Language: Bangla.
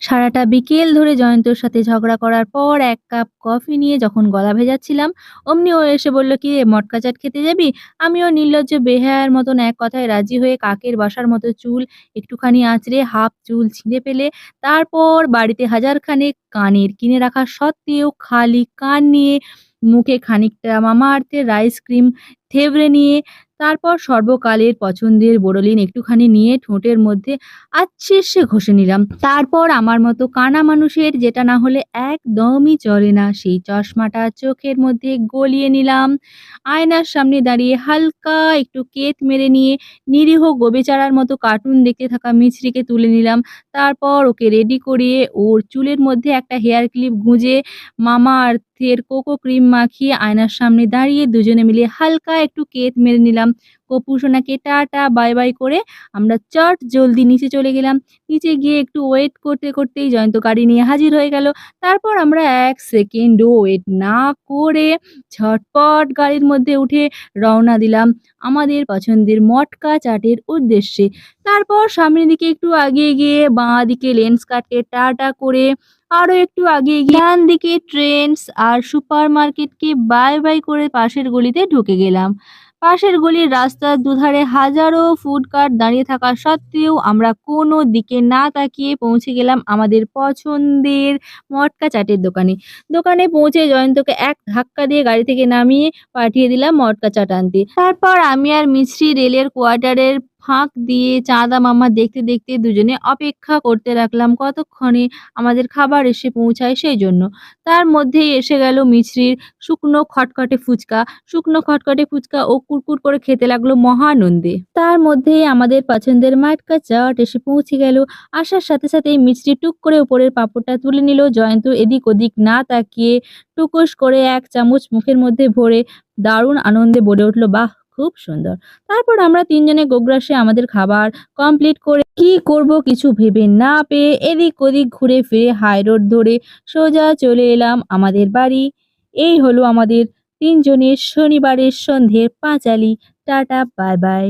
সারাটা বিকেল ধরে জয়ন্তর সাথে ঝগড়া করার পর ১ কাপ কফি নিয়ে যখন গলা ভেজাচ্ছিলাম, অমনি ও এসে বলল, "কিরে মটকা চাট খেতে যাবি?" আমিও নির্লজ্জ বেহায়ার মতন এক কথায় রাজি হয়ে কাকের বাসার মতো চুল একটুখানি আঁচড়ে হাফ চুল ছিঁড়ে ফেলে তারপর বাড়িতে হাজারখানেক কানের কিনে রাখা সত্ত্বেও খালি কান নিয়ে মুখে খানিকটা মামাআর্থের রাইস ক্রিম থেবড়ে নিয়ে তারপর সর্বকালের পছন্দের বোরোলিন একটুখানি নিয়ে ঠোঁটের মধ্যে আচ্ছিষে ঘষে নিলাম। তারপর আমার মতো কানা মানুষের যেটা না হলে একদমই চলে না, সেই চশমাটা চোখের মধ্যে গলিয়ে নিলাম। আয়নার সামনে দাঁড়িয়ে হালকা একটু কেত মেরে নিয়ে নিরীহ গোবেচারার মতো কার্টুন দেখতে থাকা মিছরিকে তুলে নিলাম। তারপর ওকে রেডি করিয়ে ওর চুলের মধ্যে একটা হেয়ার ক্লিপ গুঁজে মামাআর্থের কোকো ক্রিম মাখিয়ে আয়নার সামনে দাঁড়িয়ে দুজনে মিলে হালকা একটু কেত মেরে নিলাম। কপু সোনাকে টাটা বাই বাই করে আমরা চট জলদি নিচে চলে গেলাম। নিচে গিয়ে একটু ওয়েট করতে করতেই জয়ন্ত গাড়ি নিয়ে হাজির হয়ে গেল। তারপর আমরা ১ সেকেন্ডও ওয়েট না করে ঝটপট গাড়ির মধ্যে উঠে রওনা দিলাম আমাদের পছন্দের মটকা চাটের উদ্দেশ্যে। তারপর সামনের দিকে একটু আগিয়ে গিয়ে বাঁ দিকে লেন্স কাটকে টাটা করে আরো একটু আগিয়ে গিয়ে ডান দিকে ট্রেন্ডস আর সুপারমার্কেটকে বাই বাই করে পাশের গলিতে ঢুকে গেলাম। পাশের গলির রাস্তার দুধারে হাজারো ফুড কার্ট দাঁড়িয়ে থাকা সত্ত্বেও আমরা কোনো দিকে না তাকিয়ে পৌঁছে গেলাম আমাদের পছন্দের মটকা চাটের দোকানে। দোকানে পৌঁছে জয়ন্তকে এক ধাক্কা দিয়ে গাড়ি থেকে নামিয়ে পাঠিয়ে দিলাম মটকা চাট আনতে। তারপর আমি আর মিছরি রেলের কোয়ার্টারের ফাঁক দিয়ে চাঁদা মামা দেখতে দেখতে দুজনে অপেক্ষা করতে রাখলাম কতক্ষণে আমাদের খাবার এসে পৌঁছায় সেই জন্য। তার মধ্যেই এসে গেল মিছরির শুকনো খটখটে ফুচকা। শুকনো খটখটে ফুচকা ও কুরকুর করে খেতে লাগলো মহানন্দে। তার মধ্যেই আমাদের পছন্দের মটকা চাট এসে পৌঁছে গেল। আসার সাথে সাথেই মিছরি টুক করে উপরের পাঁপড়টা তুলে নিল। জয়ন্ত এদিক ওদিক না তাকিয়ে টুকুস করে ১ চামচ মুখের মধ্যে ভরে দারুণ আনন্দে বলে উঠল, "বাহ! খুব সুন্দর।" তারপর আমরা ৩ জনে গোগ্রাসে আমাদের খাবার কমপ্লিট করে কি করব কিছু ভেবে না পেয়ে এদিক ওদিক ঘুরে ফিরে হাইরোড ধরে সোজা চলে এলাম আমাদের বাড়ি। এই হলো আমাদের ৩ জনের শনিবারের সন্ধ্যের পাঁচালী। Tata bye bye.